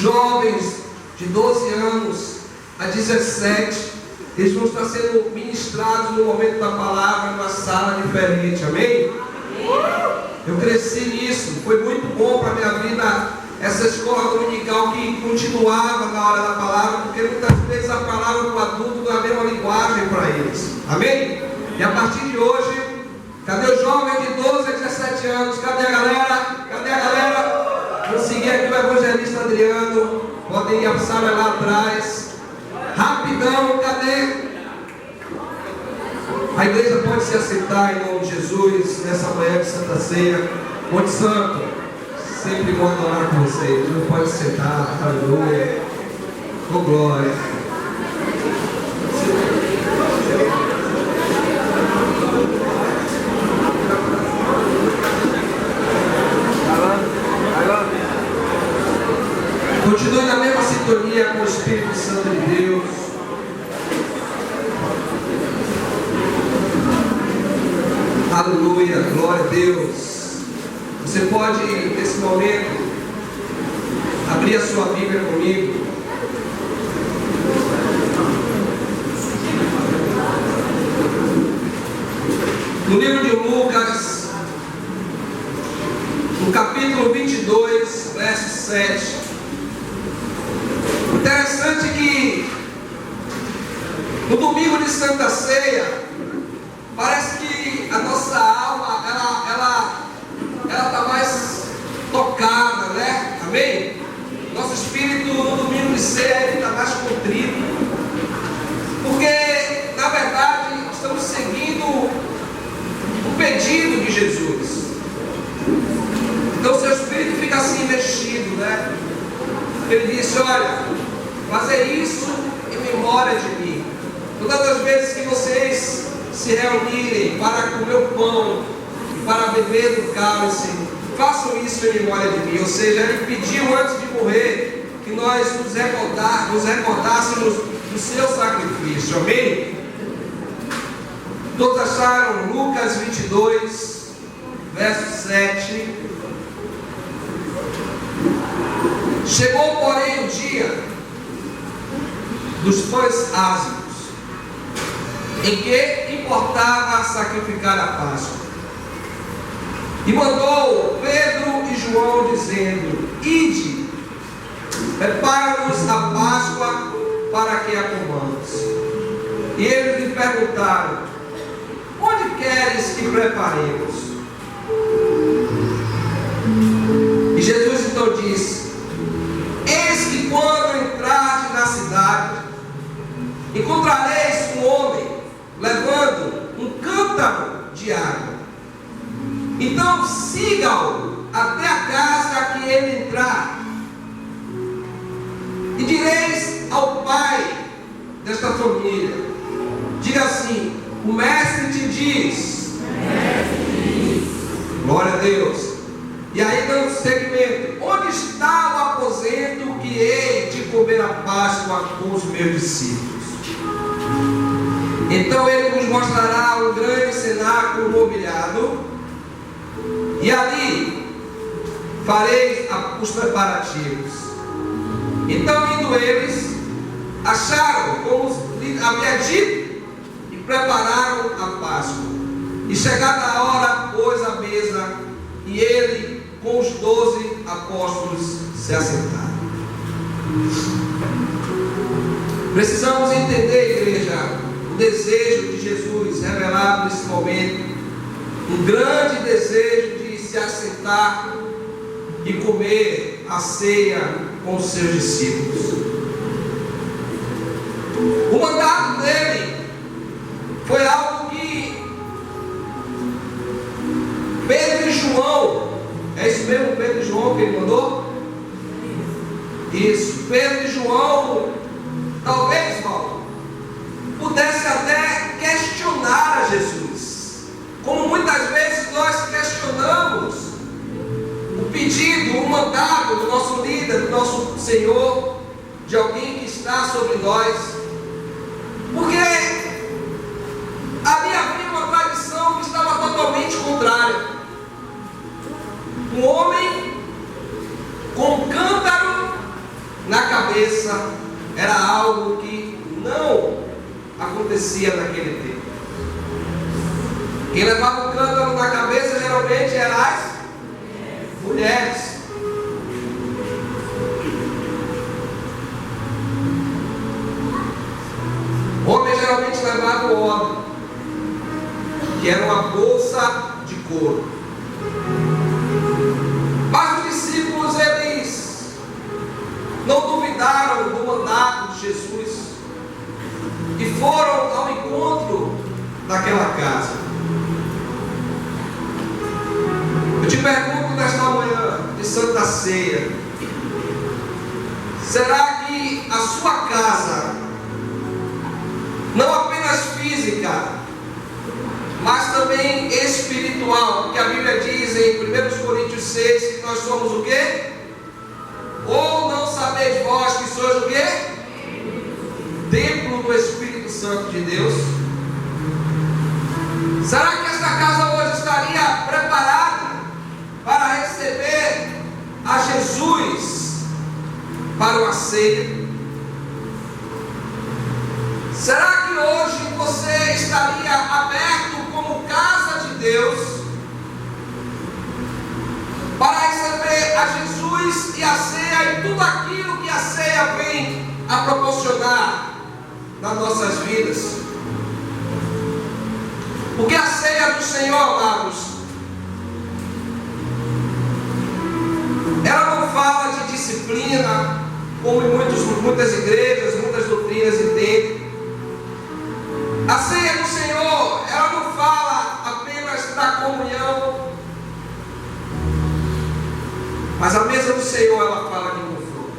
Jovens de 12 anos a 17, eles vão estar sendo ministrados no momento da palavra, numa sala diferente, amém? Eu cresci nisso, foi muito bom para a minha vida essa escola dominical que continuava na hora da palavra, porque muitas vezes a palavra do adulto não é a mesma linguagem para eles, amém? E a partir de hoje, cadê o jovem de 12 a 17 anos? Cadê a galera? Cadê a galera? Vou seguir aqui o evangelista Adriano. Podem ir a sala lá atrás. Rapidão, cadê? A igreja pode se assentar em nome de Jesus nessa manhã de Santa Ceia. Monte Santo, sempre bom adorar com vocês. Não pode sentar, aleluia. Oh glória. Continue na mesma sintonia com o Espírito Santo de Deus. Aleluia, glória a Deus. Você pode, nesse momento, abrir a sua Bíblia comigo. No livro de Lucas, no capítulo 22, verso 7. Interessante que no domingo de Santa Ceia, parece que a nossa alma, ela está mais tocada, né? Amém? Nosso espírito no domingo de ceia está mais contrito, porque na verdade estamos seguindo o pedido de Jesus. Então seu espírito fica assim mexido, né? Ele disse: olha, fazer isso em memória de mim. Todas as vezes que vocês se reunirem para comer o pão e para beber do cálice, façam isso em memória de mim. Ou seja, ele pediu antes de morrer que nós nos recordássemos do seu sacrifício. Amém? Todos acharam Lucas 22, verso 7. Chegou, porém, o dia dos pães ázimos, em que importava sacrificar a Páscoa. E mandou Pedro e João, dizendo: ide, prepara-nos a Páscoa para que a comamos. E eles lhe perguntaram: onde queres que preparemos? E Jesus então disse: eis que quando entrardes na cidade, encontrareis um homem levando um cântaro de água. Então siga-o até a casa que ele entrar, e direis ao pai desta família: diga assim, o mestre te diz. Glória a Deus. E aí não sei segmento: onde está o aposento que hei de comer a Páscoa com os meus discípulos? Então ele nos mostrará um grande cenáculo mobiliado, e ali fareis os preparativos. Então, indo eles, acharam como lhe havia dito, e prepararam a Páscoa. E chegada a hora, pôs a mesa, e ele com os 12 apóstolos se assentaram. Precisamos entender, igreja, o desejo de Jesus revelado nesse momento, um grande desejo de se assentar e comer a ceia com os seus discípulos. O mandato dele foi algo que Pedro e João, é isso mesmo, Pedro e João que ele mandou? Isso, Pedro e João, talvez, Paulo, pudesse até questionar a Jesus, como muitas vezes nós questionamos o pedido, o mandado do nosso líder, do nosso Senhor, de alguém que está sobre nós, porque ali havia uma tradição que estava totalmente contrária. Um homem com um cântaro na cabeça era algo que não acontecia naquele tempo. Quem levava o cântaro na cabeça geralmente eram as mulheres. Homem geralmente levava o óleo, que era uma bolsa de couro. Mas os discípulos, eles não duvidaram do mandato de Jesus e foram ao encontro daquela casa. Eu te pergunto nesta manhã de Santa Ceia: será que a sua casa, não apenas física, mas também espiritual, porque a Bíblia diz em 1 Coríntios 6 que nós somos o quê? Ou não sabeis vós que sois o quê? Templo do Espírito Santo de Deus. Será que esta casa hoje estaria preparada para receber a Jesus para uma ceia? Será que hoje você estaria aberto como casa de Deus para receber a Jesus e a ceia e tudo aquilo que a ceia vem a proporcionar nas nossas vidas? Porque a ceia do Senhor, amados, ela não fala de disciplina, como em muitas igrejas, muitas doutrinas entendem. A ceia do Senhor, ela não fala apenas da comunhão, mas a mesa do Senhor, ela fala de confronto.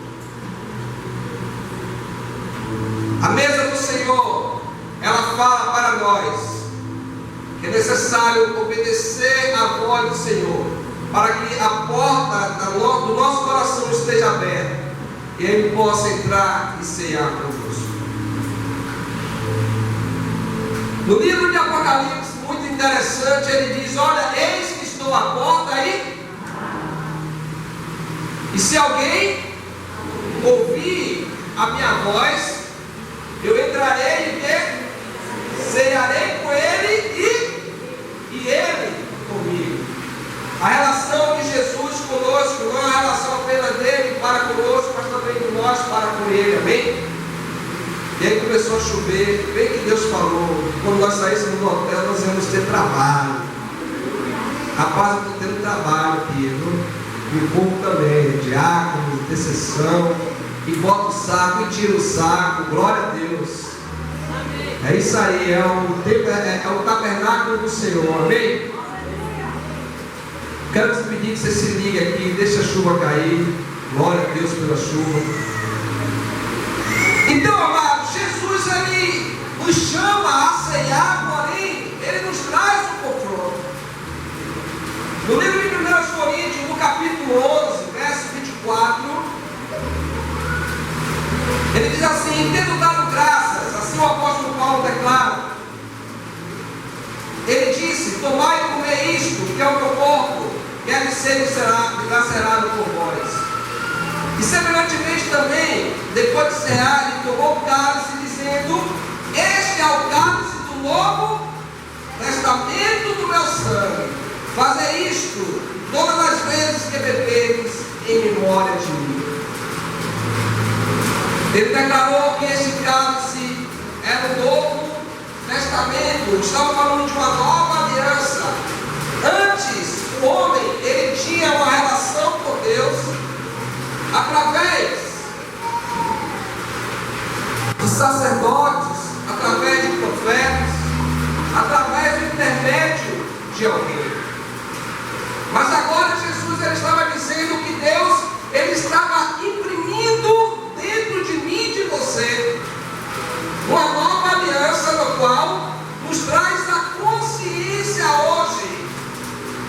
A mesa do Senhor, ela fala para nós que é necessário obedecer à voz do Senhor, para que a porta do nosso coração esteja aberta e Ele possa entrar e ceiar conosco. No livro de Apocalipse, muito interessante, ele diz: olha, eis que estou à porta aí, e se alguém ouvir a minha voz, eu entrarei e cearei com ele e ele comigo. A relação de Jesus conosco não é uma relação apenas dele para conosco, mas também de nós para com ele, amém? E aí começou a chover, bem que Deus falou, quando nós saíssemos do hotel, nós íamos ter trabalho. Rapaz, eu estou tendo trabalho aqui, viu? E o povo também, diácono, intercessão, e bota o saco e tira o saco, glória a Deus. É isso aí, é o tabernáculo do Senhor, amém? Quero te pedir que você se ligue aqui, deixa a chuva cair, glória a Deus pela chuva. Então, amados, Jesus, ele nos chama a ceiar, porém, ele nos traz um confronto. No livro de 1 Coríntios, no capítulo 11, verso 24, ele diz assim: tendo dado graças, assim o apóstolo Paulo declara, ele disse: tomai e comei isto, que é o meu corpo, que é de ser dilacerado por vós. E semelhantemente também, depois de cear, ele tomou o cálice, dizendo: este é o cálice do novo testamento do meu sangue. Fazei isto todas as vezes que beberes em memória de mim. Ele declarou que esse cálice era o novo testamento. Estava falando de uma nova aliança. Antes, o homem, ele tinha uma relação com Deus através de sacerdotes, através de profetas, através do intermédio de alguém. Mas agora Jesus, ele estava dizendo que Deus, ele estava imprimindo dentro de mim e de você uma nova aliança, no qual nos traz a consciência hoje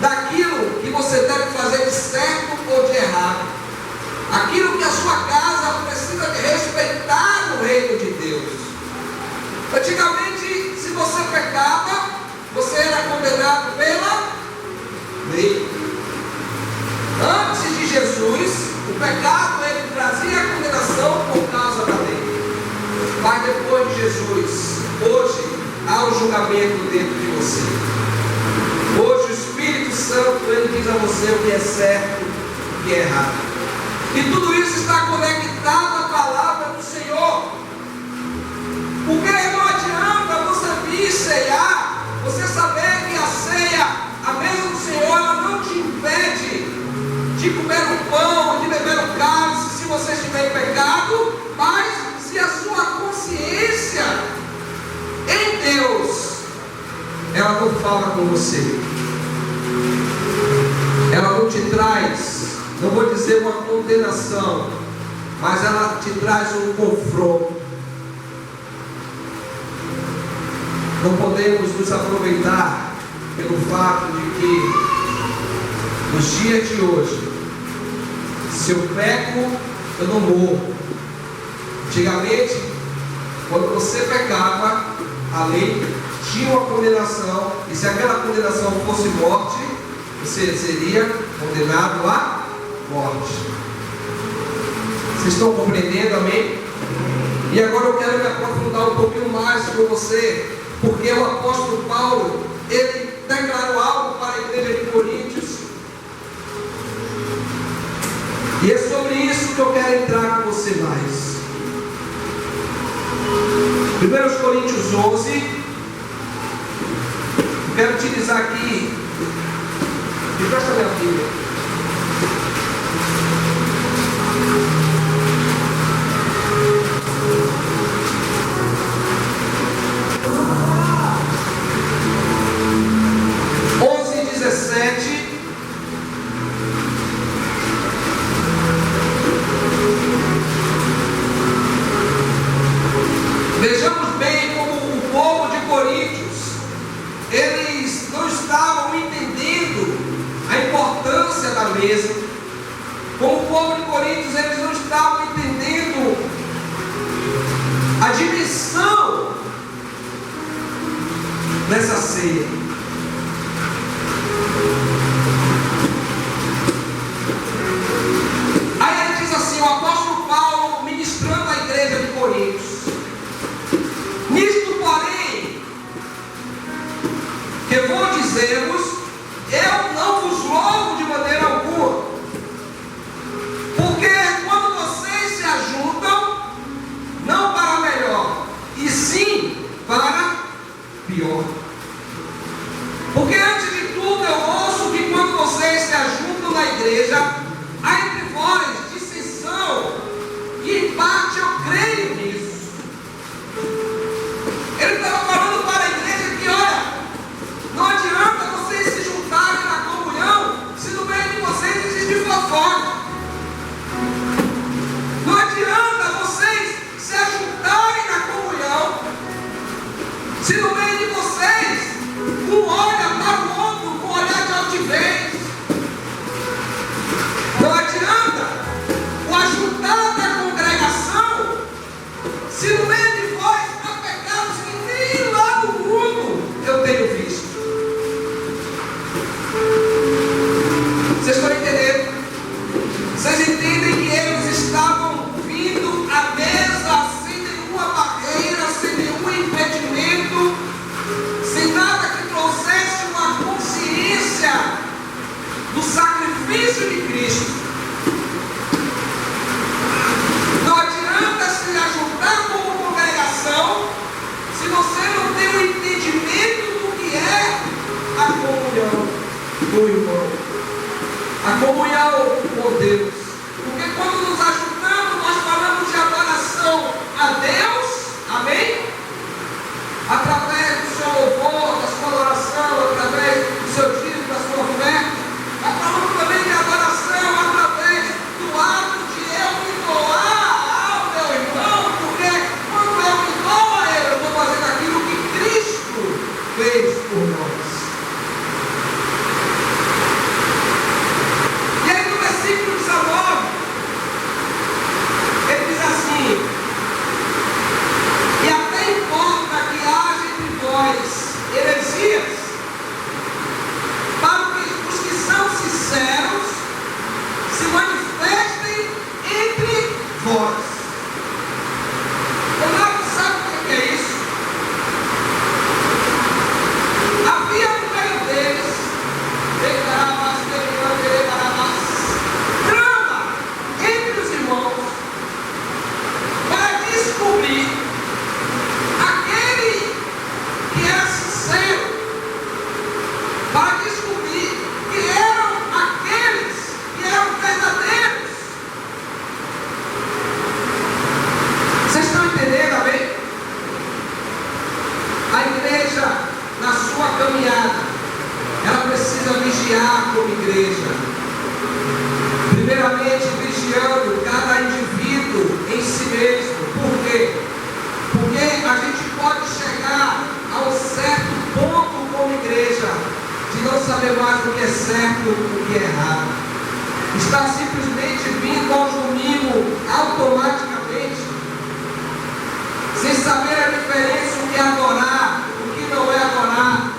daquilo que você deve fazer de certo ou de errado, aquilo que a sua casa precisa de respeitar no reino de Deus. Antigamente, se você pecava, você era condenado pela lei. Antes de Jesus, o pecado, ele trazia a condenação por causa da lei. Mas depois de Jesus, hoje há um julgamento dentro de você. Hoje o Espírito Santo, ele diz a você o que é certo e o que é errado. E tudo isso está conectado à palavra do Senhor. Porque não adianta você vir ceiar, você saber que a ceia, a mesa do Senhor, ela não te impede de comer o pão, de beber o cálice, se você estiver em pecado, mas se a sua consciência em Deus, ela não fala com você, ela não te traz, não vou dizer uma condenação, mas ela te traz um confronto. Não podemos nos aproveitar pelo fato de que nos dias de hoje, se eu peco, eu não morro. Antigamente, quando você pecava, a lei tinha uma condenação, e se aquela condenação fosse morte, você seria condenado à morte. Vocês estão compreendendo, amém? E agora eu quero me aprofundar um pouquinho mais com você, porque o apóstolo Paulo, ele declarou algo para a igreja de Coríntios, e é sobre isso que eu quero entrar com você mais. 1 Coríntios 11, eu quero utilizar aqui, me presta minha Bíblia. Vejamos bem como o povo de Coríntios, eles não estavam entendendo a importância da mesa. Como o povo de Coríntios, eles não estavam entendendo a dimensão dessa ceia. Aí ele diz assim, o apóstolo Paulo ministrando a igreja de Coríntios: nisto, porém, que vou dizer-vos, eu não vos louvo de maneira alguma, porque quando vocês se ajuntam, não para melhor, e sim para pior. Porque antes de tudo eu ouço que quando vocês se ajuntam na igreja, há entre vós dissensão, e em parte eu creio nisso. Ele estava falando para a igreja que, olha, não adianta vocês se juntarem na comunhão se no meio de vocês existe fofoca. Não adianta vocês se ajuntarem na comunhão se no meio de vocês um olha para o outro com olhar de altivez. Primeiramente, vigiando cada indivíduo em si mesmo. Por quê? Porque a gente pode chegar a um certo ponto como igreja de não saber mais o que é certo e o que é errado. Está simplesmente vindo ao domingo automaticamente, sem saber a diferença do que é adorar, do que não é adorar,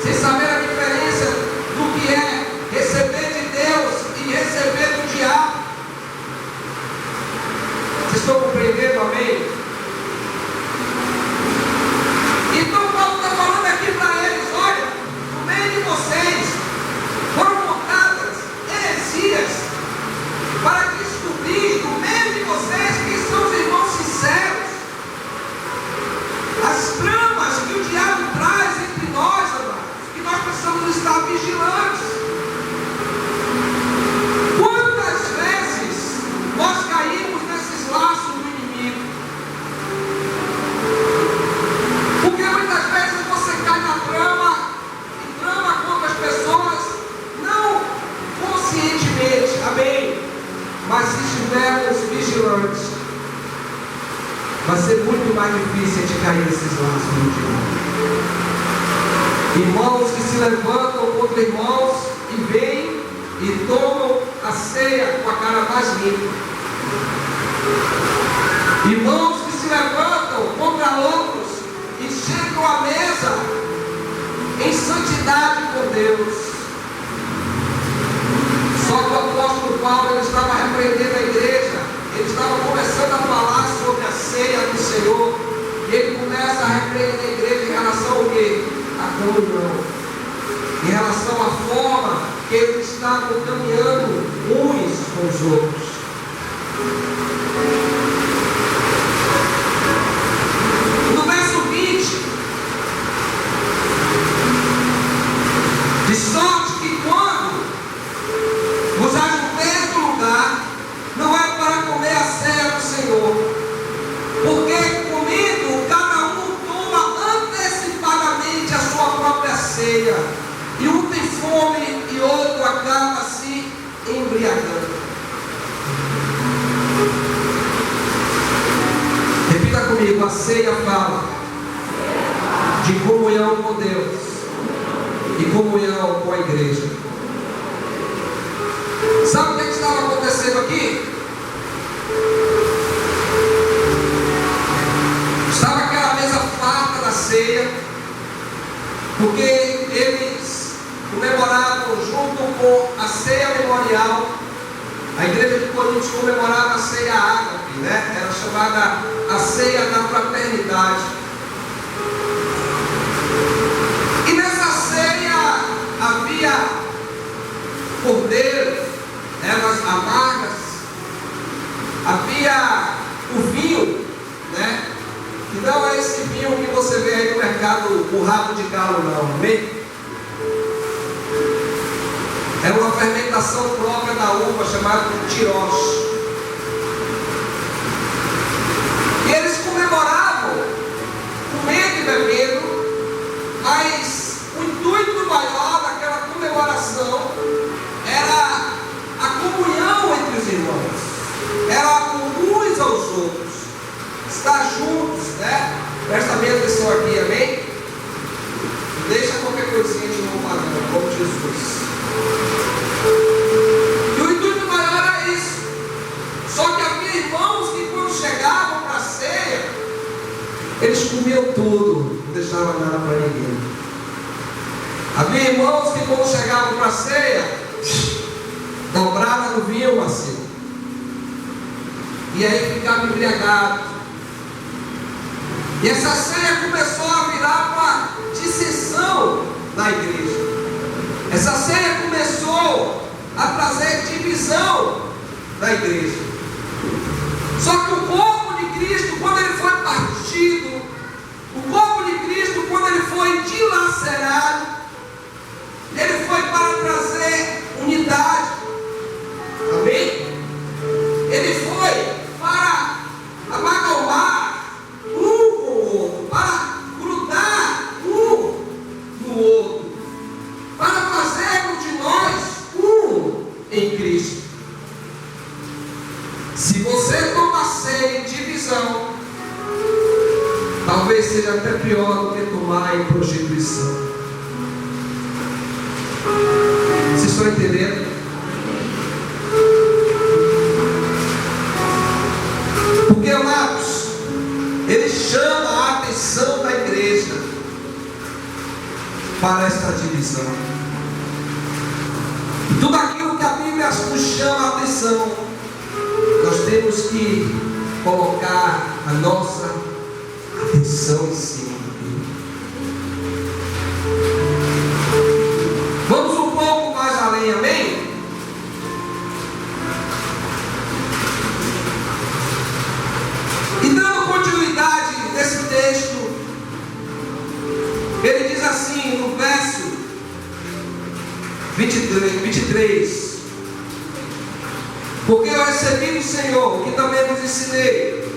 sem saber a diferença do que é receber de Deus e receber do diabo. Vocês estão compreendendo, amém? Então Paulo está falando aqui para eles: olha, no meio de vocês foram montadas heresias para descobrir no meio de vocês quem são os irmãos sinceros. As tramas que o diabo traz entre nós, amados, que nós precisamos estar vigilantes. Quantas vezes nós caímos nesses laços do inimigo? Porque muitas vezes você cai na trama e trama contra as pessoas, não conscientemente, amém? Mas se estivermos vigilantes, vai ser muito mais difícil de cair nesses laços do diabo. Irmãos que se levantam contra irmãos e vêm e tomam a ceia com a cara mais limpa. Irmãos que se levantam contra outros e chegam à mesa em santidade com Deus. Só que o apóstolo Paulo, ele estava repreendendo a igreja, ele estava começando a falar sobre a ceia do Senhor, e ele começa a repreender a igreja em relação ao quê? A comunhão, em relação à forma que eles estavam caminhando uns com os outros. No verso 20, de sorte que quando vos ajunteis no lugar, não é para comer a ceia do Senhor, porque comendo cada um toma antecipadamente a sua própria ceia, e um tem fome e outro acaba se embriagando. Repita comigo: a ceia fala de comunhão com Deus e comunhão com a igreja. Sabe o que estava acontecendo aqui? Estava aquela mesa farta da ceia, porque eles comemoravam junto com a ceia memorial. A igreja de Coríntios comemorava a ceia ágape, né? Era chamada a ceia da fraternidade. E nessa ceia havia cordeiro, ervas amargas, havia o vinho, né? E não é esse vinho que você vê aí no mercado, o rabo de galo, não, amém? É uma fermentação própria da uva, chamada de tirós. E eles comemoravam, comendo e bebendo, mas o intuito maior daquela comemoração era a comunhão entre os irmãos, era uns aos outros, estar juntos, né? Presta bem atenção aqui, amém? Deixa qualquer coisinha de novo falando, como Jesus. E o intuito maior era isso. Só que havia irmãos que quando chegavam para a ceia, eles comiam tudo, não deixavam nada para ninguém. Havia irmãos que quando chegavam para a ceia, dobravam no vinho assim, e aí ficavam embriagados. E essa ceia começou a virar uma dissensão na igreja. Essa ceia começou a trazer divisão na igreja. Só que o corpo de Cristo, quando ele foi partido, o corpo de Cristo, quando ele foi dilacerado, ele foi para trazer unidade. Amém? Ele foi para amalgamar um com o outro, para grudar um no outro, para fazermos de nós um em Cristo. Se você toma ceia em divisão, talvez seja até pior do que tomar em prostituição. Vocês estão entendendo? Porque, amados, ele chama a atenção da igreja para esta divisão. E tudo aquilo que a Bíblia nos chama a atenção, nós temos que colocar a nossa atenção em cima da Bíblia. Vamos um pouco mais além, amém? E dando continuidade nesse texto, ele diz assim no verso 23: porque eu recebi do Senhor, o que também vos ensinei,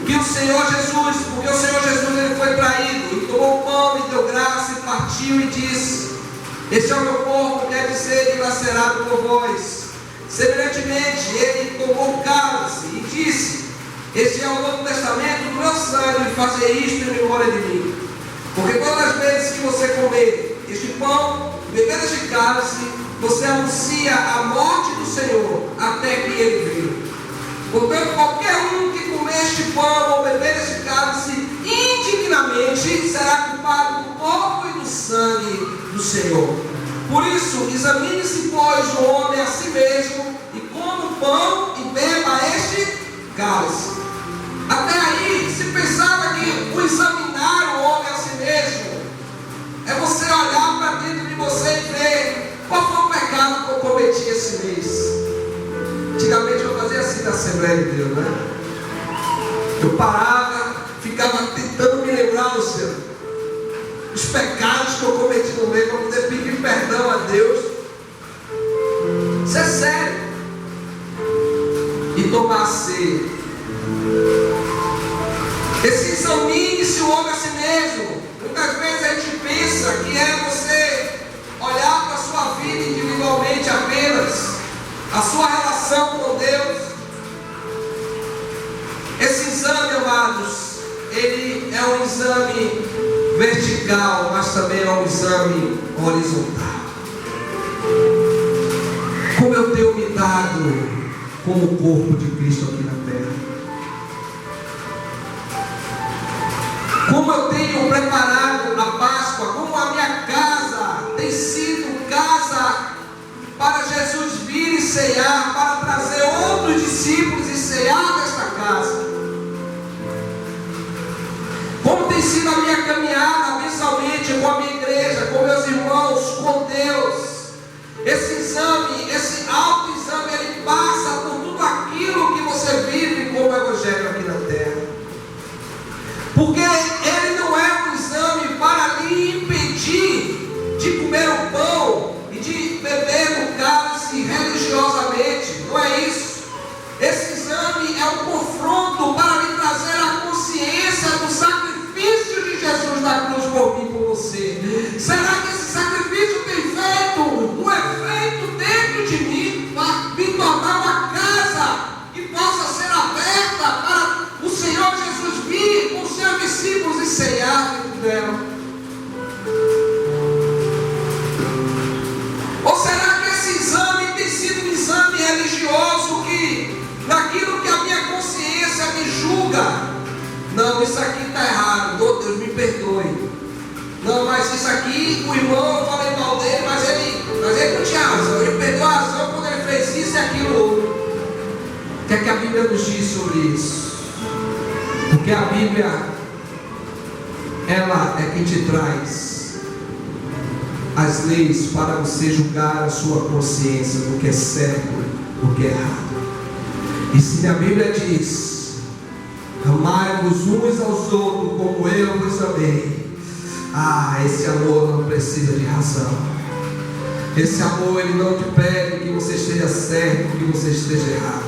que o Senhor Jesus, porque o Senhor Jesus ele foi traído, e tomou o pão, e deu graça, e partiu, e disse: este é o meu corpo, quer dizer, dilacerado por vós. Semelhantemente, ele tomou o cálice, e disse: este é o Novo Testamento do meu sangue, e fazer isto em memória de mim. Porque todas as vezes que você comer este pão, beber este cálice, você anuncia a morte do Senhor, até que ele venha. Portanto, qualquer um que comer este pão ou beber este cálice indignamente será culpado do corpo e do sangue do Senhor. Por isso, examine-se, pois, o homem a si mesmo, e coma o pão e beba este cálice. Até aí, se pensava que o examinar o homem a si mesmo é você olhar para dentro de você e ver qual foi o pecado que eu cometi esse mês. Antigamente eu fazia assim na Assembleia de Deus, né? Eu parava, ficava tentando me lembrar, Luciano, os pecados que eu cometi no meio, para poder pedir perdão a Deus. Isso é sério. E tomar ceia. Esse examine-se o homem a si mesmo. Muitas vezes a gente pensa que é você olhar para a sua vida individualmente apenas, a sua relação com Deus. Esse exame, amados, ele é um exame vertical, mas também é um exame horizontal. Como eu tenho me dado como o corpo de Cristo aqui na terra? Como eu tenho preparado a Páscoa? Como a minha casa tem sido casa para Jesus vir e ceiar, para trazer outros discípulos e ceiar nesta casa? Como tem sido a minha caminhada mensalmente com a minha igreja, com meus irmãos, com Deus? Esse exame, esse autoexame, ele passa por tudo aquilo que você vive como evangelho aqui na terra. Porque ele não é um exame para lhe impedir de comer o pão e de beber o cálice religiosamente. Não é isso. Esse exame é um confronto para lhe trazer a consciência do sacrifício de Jesus na cruz por mim e por você. Será que esse sacrifício tem feito um efeito dentro de mim para me tornar uma casa que possa ser aberta para o Senhor Jesus vir com os seus discípulos e ceiar dentro dela? Ou será que esse exame tem sido um exame religioso que, naquilo que a minha consciência me julga, não, isso aqui está errado, oh, Deus me perdoe. Não, mas isso aqui, o irmão, eu falei mal dele, mas ele não tinha razão, ele perdeu a razão quando ele fez isso e aquilo outro. O que é que a Bíblia nos diz sobre isso? Porque a Bíblia, ela é quem te traz as leis para você julgar a sua consciência do que é certo, do que é errado. E se a Bíblia diz: amai-vos uns aos outros como eu vos amei, esse amor não precisa de razão. Esse amor, ele não te pede que você esteja certo, que você esteja errado.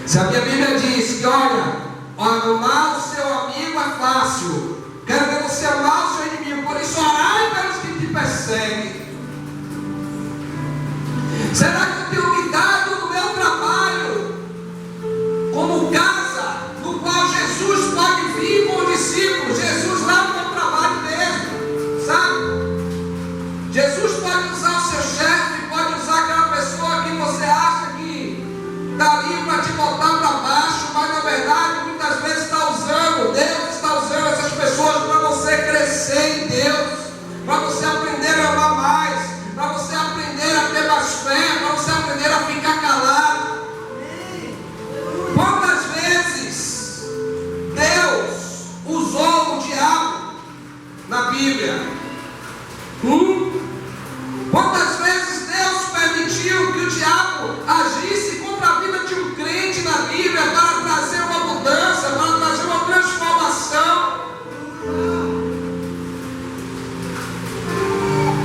Se a minha Bíblia diz que, olha, amar o seu amigo é fácil, quero ver você amar o seu inimigo, por isso orai pelos que te perseguem. Será que eu tenho me dado no meu trabalho crescer em Deus, para você aprender a amar mais, para você aprender a ter mais fé, para você aprender a ficar calado. Quantas vezes Deus usou o diabo na Bíblia? Quantas vezes Deus permitiu que o diabo agisse contra a vida de um crente na Bíblia para trazer uma mudança, para trazer uma transformação?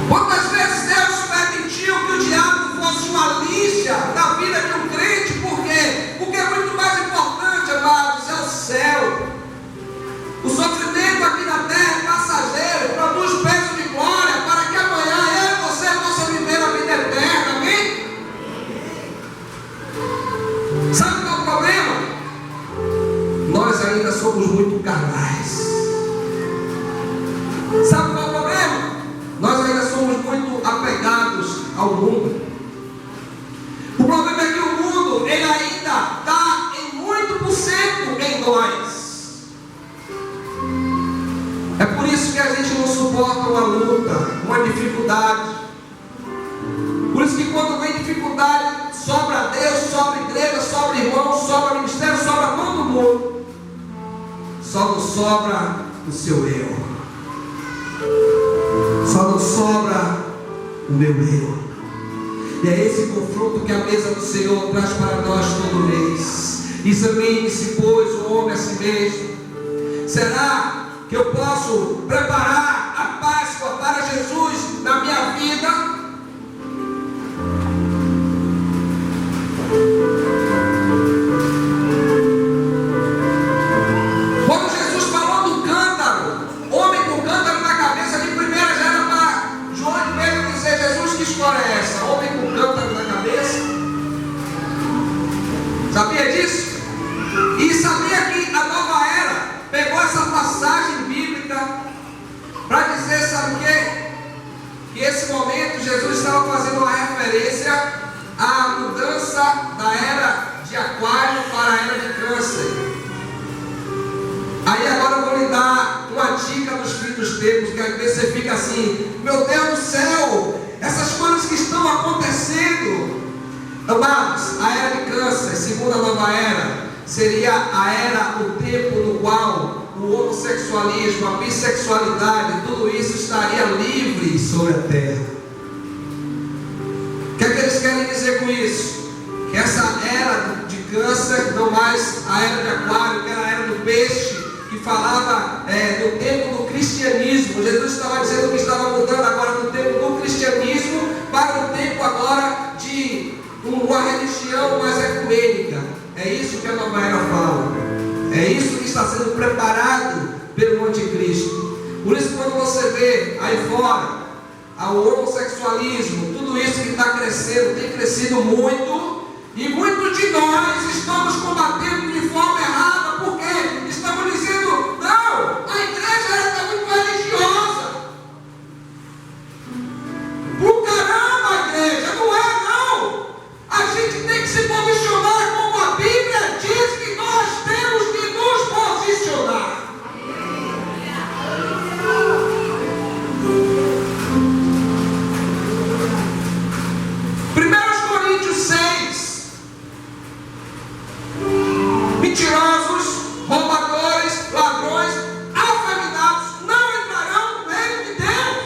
Quantas vezes Deus permitiu que o diabo fosse uma lixa na vida de um crente? Por quê? Porque é muito mais importante, amados, é o céu. O sofrimento aqui na terra é passageiro, produz peso de glória, para que amanhã eu e você possam viver a vida eterna, amém? Sabe qual é o problema? Nós ainda somos muito carnais. Sabe qual é o problema? Nós ainda somos muito apegados ao mundo. O problema é que o mundo, ele ainda está em muito por cento em nós. É por isso que a gente não suporta uma luta, uma dificuldade. Por isso que quando vem dificuldade, sobra Deus, sobra igreja, sobra irmão, sobra ministério, sobra todo mundo. Só não sobra o seu eu. Só não sobra o meu eu. E é esse confronto que a mesa do Senhor traz para nós todo mês. Examine-se, pois, o homem a si mesmo. Será que eu posso preparar a Páscoa para Jesus na minha vida? Quando Jesus falou do cântaro, homem com cântaro na cabeça, de primeira já era para João e Pedro dizer: Jesus, que história é essa? Homem com cântaro na cabeça? Sabia disso? E sabia que a nova era pegou essa passagem bíblica para dizer, sabe o quê? Que esse momento Jesus estava fazendo uma referência à mudança da era de Aquário para a era de Câncer. Aí agora eu vou lhe dar uma dica dos fins dos tempos, que às vezes você fica assim: meu Deus do céu, essas coisas que estão acontecendo. Amados, a era de Câncer, segundo a nova era, seria a era, o tempo no qual o homossexualismo, a bissexualidade, tudo isso estaria livre sobre a terra. O que é que eles querem dizer com isso? Que essa era de Câncer, não mais a era de Aquário, que era a era do peixe, que falava do tempo do cristianismo. Jesus estava dizendo que estava mudando agora do tempo do cristianismo para o tempo agora de uma religião mais ecumênica. É isso que a nova era fala. É isso que está sendo preparado pelo anticristo. Por isso, quando você vê aí fora o homossexualismo, tudo isso que está crescendo, tem crescido muito, e muitos de nós estamos combatendo de forma errada, porque estamos dizendo: não, a igreja está muito religiosa. Por caramba, a igreja não é, não. A gente tem que se posicionar como a Bíblia diz que nós temos que nos posicionar. Primeiros Coríntios 6. Mentirosos, roubadores, ladrões, afeminados não entrarão no reino de Deus.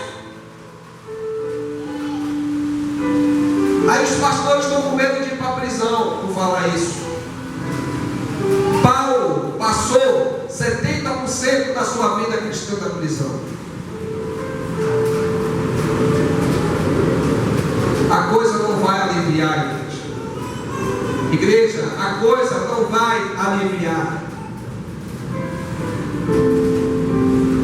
Aí os pastores estão com medo de ir para a prisão por falar isso. Paulo passou 70% da sua vida cristã na prisão. A coisa não vai aliviar, igreja. Igreja, a coisa não vai aliviar.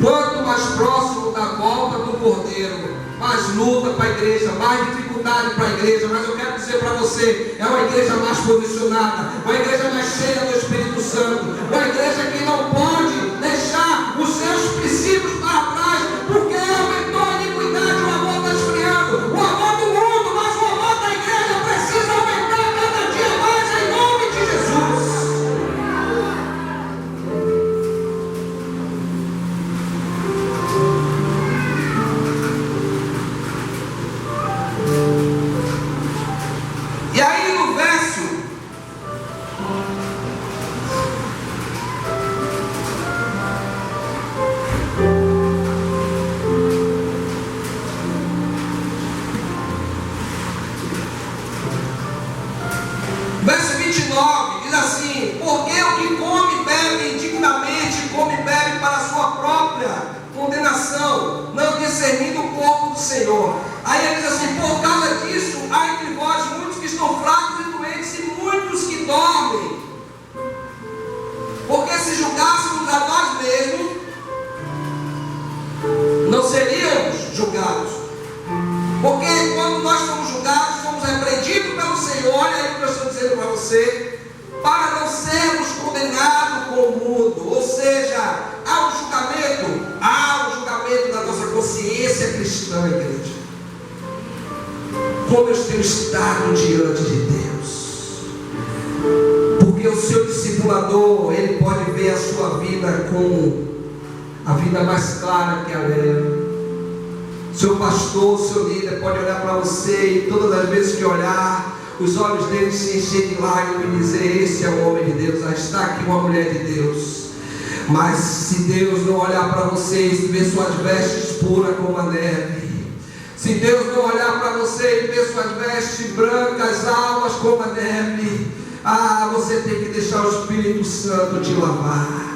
Quanto mais próximo da volta do Cordeiro, mais luta para a igreja, mais dificuldade para a igreja. Mas eu quero dizer para você, é uma igreja mais posicionada, uma igreja mais cheia do Espírito Santo, uma igreja que não pode deixar os seus princípios para trás, porque aumentou a iniquidade, o amor está esfriando, o amor do mundo, mas o amor da igreja precisa aumentar cada dia mais em nome de Jesus. Verso 29 diz assim: porque o que come e bebe indignamente, come e bebe para a sua própria condenação, não discernindo o corpo do Senhor. Aí ele diz assim: por causa disso, há entre vós muitos que estão fracos e doentes, e muitos que dormem. Porque se julgássemos a nós mesmos, não seríamos julgados. Porque quando nós somos julgados, somos repreendidos pelo Senhor. Olha aí o que eu estou dizendo para você: para não sermos condenados com o mundo. Ou seja, há um julgamento da nossa consciência cristã, igreja. Como eu tenho estado diante de Deus. Porque o seu discipulador, ele pode ver a sua vida com a vida mais clara que a leva. Seu pastor, seu líder pode olhar para você e todas as vezes que olhar, os olhos dele se encher de lágrimas e dizer: esse é o homem de Deus, está aqui uma mulher de Deus. Mas se Deus não olhar para você e ver suas vestes puras como a neve, se Deus não olhar para você e ver suas vestes brancas, alvas como a neve, você tem que deixar o Espírito Santo te lavar.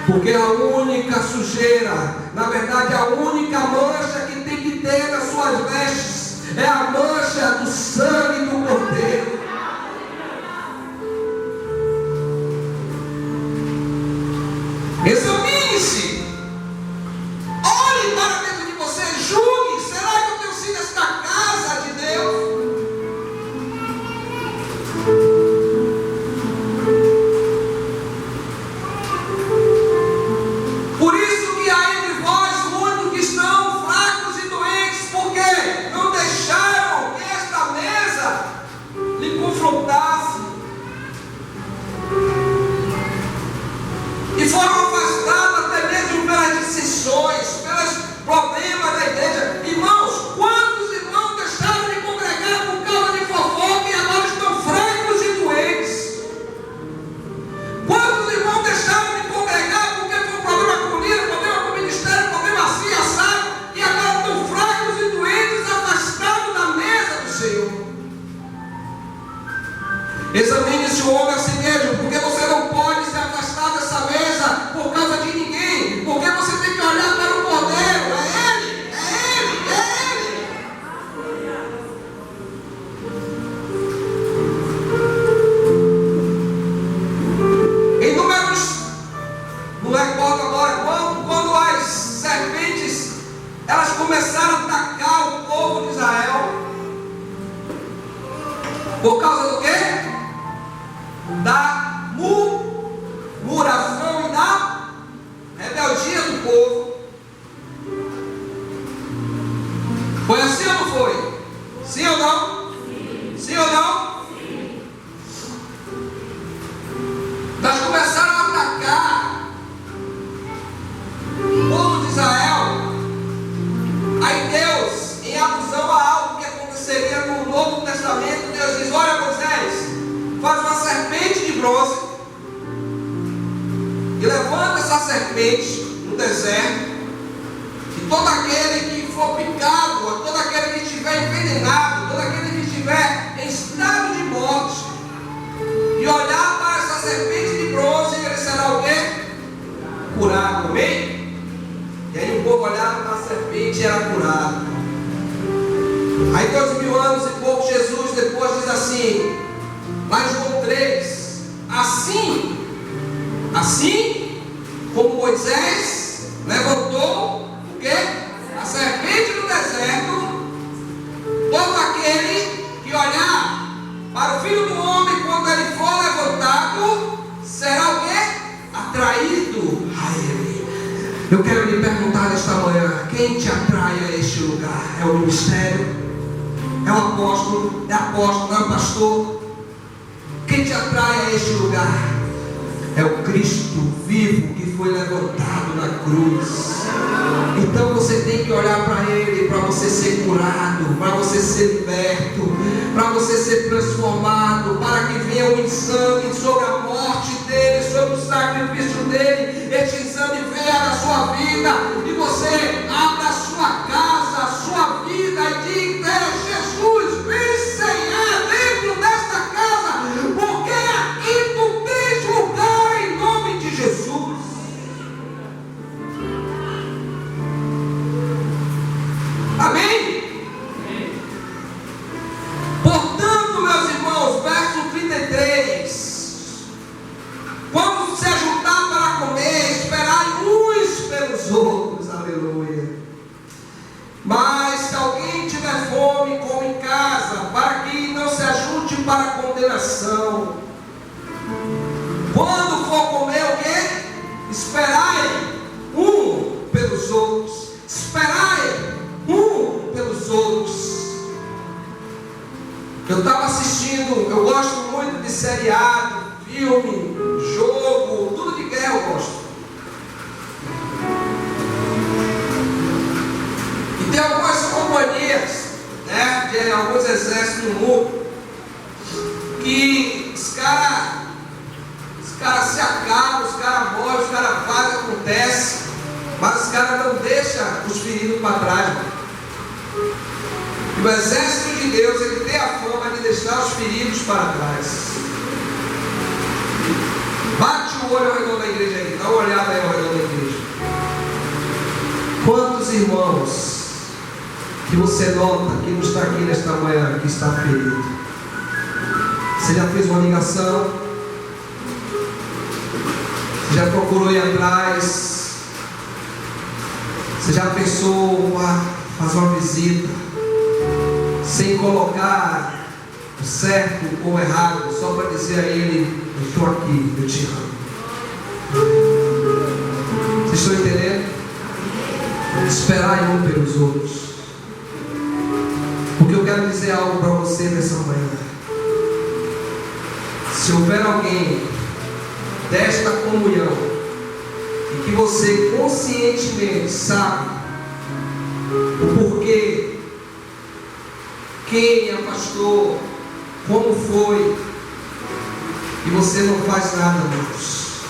Porque a única sujeira, na verdade a única mancha que tem que ter nas suas vestes, é a mancha do sangue do Cordeiro. Examine-se, olhe para dentro de você, julgue: será que eu tenho sido esta casa de Deus? Por isso que há entre vós muitos que estão fracos e doentes, porque não deixaram que esta mesa lhe confrontasse, e foram afastados até mesmo pelas dissensões, pelos problemas da igreja. Irmãos, quantos irmãos deixaram de congregar por causa de fofoca e agora estão fracos e doentes? Quantos irmãos deixaram de congregar porque foi problema com líder, problema com o ministério, problema assim, assado, e agora estão fracos e doentes, afastados da mesa do Senhor? Examine-se o homem a si mesmo, porque você não pode se afastar dessa mesa por causa de ninguém, porque você tem que olhar para o Cordeiro. É Ele, é Ele, é Ele. Em Números, não recordo agora, quando as serpentes, elas começaram a atacar o povo de Israel, por causa do quê? Da murmuração e da rebeldia do povo. Foi assim ou não foi? Sim ou não? Sim ou não? Nós começaram a atacar o povo de Israel. Aí Deus, em alusão a algo que aconteceria no Novo Testamento, Deus diz: olha, Moisés, faz uma serpente de bronze e levanta essa serpente no deserto, e todo aquele que for picado, todo aquele que estiver envenenado, todo aquele que estiver em estado de morte, e olhar para essa serpente de bronze, ele será o quê? Curado, amém? E aí o povo olhava para a serpente e era curado. Aí 2000 anos e pouco, Jesus depois diz assim, lá em João 3, assim como Moisés levantou o quê? A serpente no deserto, todo aquele que olhar para o Filho do Homem quando ele for levantado, será o quê? Atraído a ele. Eu quero lhe perguntar nesta manhã: quem te atrai a este lugar? É o ministério? É o apóstolo? É apóstolo? É o pastor? Quem te atrai a este lugar? É o Cristo vivo que foi levantado na cruz. Então você tem que olhar para Ele, para você ser curado, para você ser liberto, para você ser transformado, para que venha um exame sobre a morte dele, sobre o sacrifício dele. Este exame venha na sua vida e você abra a sua casa, a sua vida e diga: Jesus, vem cear dentro desta casa, oração. Quando for comer o quê? Esperai um pelos outros. Esperai um pelos outros. Eu estava assistindo, eu gosto muito de seriado, filme, jogo, tudo de guerra eu gosto. E tem algumas companhias, né, de alguns exércitos no mundo, que os caras se acabam, os caras morrem, os caras fazem, acontece, mas os caras não deixam os feridos para trás. E o exército de Deus, ele tem a fama de deixar os feridos para trás. Bate o olho ao redor da igreja aí, dá uma olhada aí ao redor da igreja. Quantos irmãos que você nota que não está aqui nesta manhã, que está ferido? Você já fez uma ligação? Você já procurou ir atrás? Você já pensou fazer uma visita? Sem colocar o certo ou o errado, só para dizer a ele: eu estou aqui, eu te amo. Vocês estão entendendo? Esperar um pelos outros. Porque eu quero dizer algo para você nessa manhã. Se houver alguém desta comunhão e que você conscientemente sabe o porquê, quem afastou, como foi, e você não faz nada, irmãos,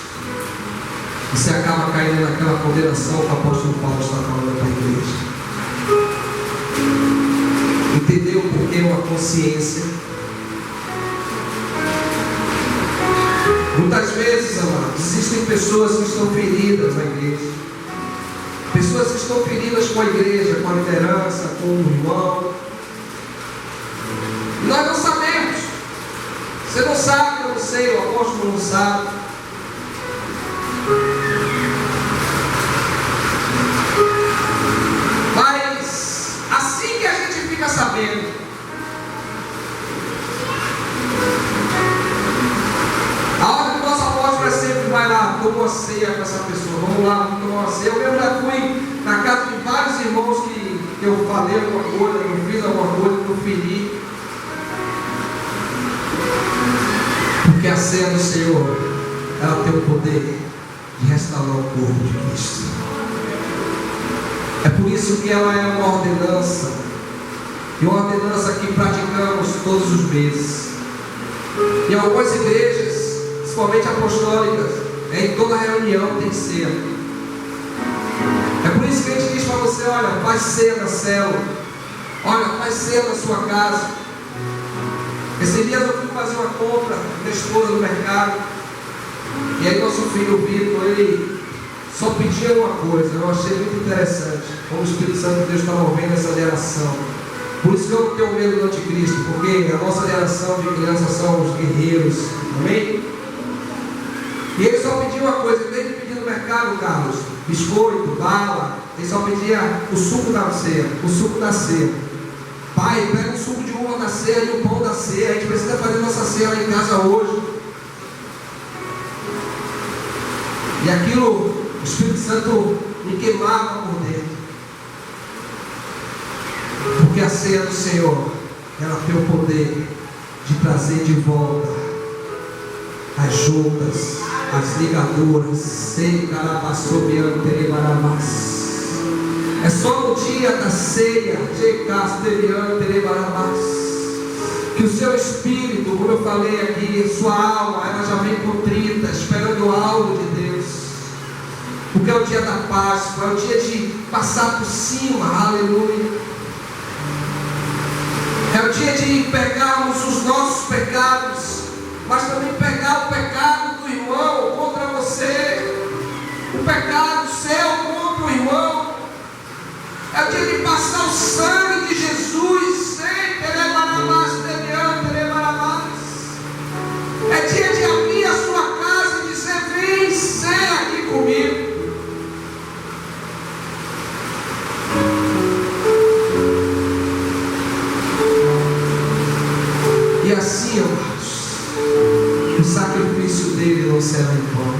você acaba caindo naquela condenação que o apóstolo Paulo está falando para a igreja. Entendeu por que uma consciência? Muitas vezes, amados, existem pessoas que estão feridas na igreja, pessoas que estão feridas com a igreja, com a liderança, com o irmão. Nós não sabemos. Você não sabe, eu não sei, o apóstolo não sabe. Mas assim que a gente fica sabendo, a hora que o nosso apóstolo é sempre: vai lá, toma uma ceia com essa pessoa, vamos lá, vamos tomar uma ceia. Eu mesmo já fui na casa de vários irmãos que eu falei alguma coisa, que eu fiz alguma coisa, que eu feri. Porque a ceia do Senhor, ela tem o poder de restaurar o corpo de Cristo. É por isso que ela é uma ordenança, e uma ordenança que praticamos todos os meses. Em algumas igrejas, principalmente apostólicas, em toda reunião tem ceia. É por isso que a gente diz para você: olha, faz ceia na célula, olha, faz ceia na sua casa. Esses dias eu fui fazer uma compra com minha esposa no mercado, e aí nosso filho Vitor, ele só pedia uma coisa. Eu achei muito interessante como o Espírito Santo de Deus está movendo essa geração. Por isso que eu não tenho medo do anticristo, porque a nossa geração de crianças são os guerreiros, amém? E ele só pedia uma coisa: em vez de pedir no mercado, Carlos, biscoito, bala, ele só pedia o suco da ceia, o suco da ceia. Pai, pega o suco de uva da ceia e o pão da ceia. A gente precisa fazer nossa ceia lá em casa hoje. E aquilo, o Espírito Santo me queimava por dentro. Porque a ceia do Senhor, ela tem o poder de trazer de volta as juntas, as ligaduras. Sei carabassobiano terebarabás. É só no dia da ceia que o seu espírito, como eu falei aqui, sua alma, ela já vem contrita, esperando algo de Deus. Porque é o dia da Páscoa, é o dia de passar por cima, aleluia. É o dia de pegarmos os nossos pecados, mas também pegar o pecado do irmão contra você, o pecado seu contra o irmão. É o dia de passar o sangue de Jesus. É dia de abrir a sua casa e dizer: vem ser aqui comigo. E assim, amados, o sacrifício dele não será em vão.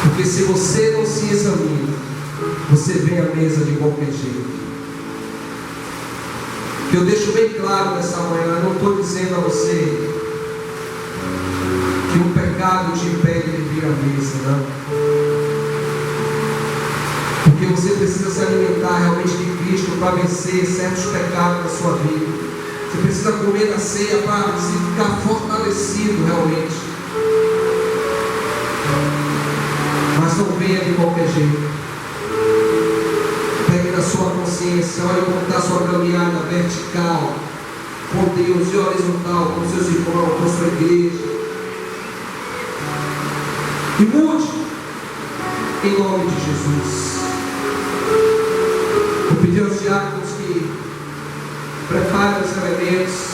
Porque se você não se examina, você vem à mesa de qualquer jeito. Que eu deixo bem claro nessa manhã, eu não estou dizendo a você que o pecado te impede de vir à mesa, não. Porque você precisa se alimentar realmente de Cristo para vencer certos pecados na sua vida. Você precisa comer na ceia para ficar fortalecido realmente. Mas não venha de qualquer jeito. Pegue na sua consciência, olhe como está a sua caminhada vertical com Deus e horizontal com seus irmãos, com sua igreja. E mude em nome de Jesus. Vou pedir aos diáconos que preparem os elementos.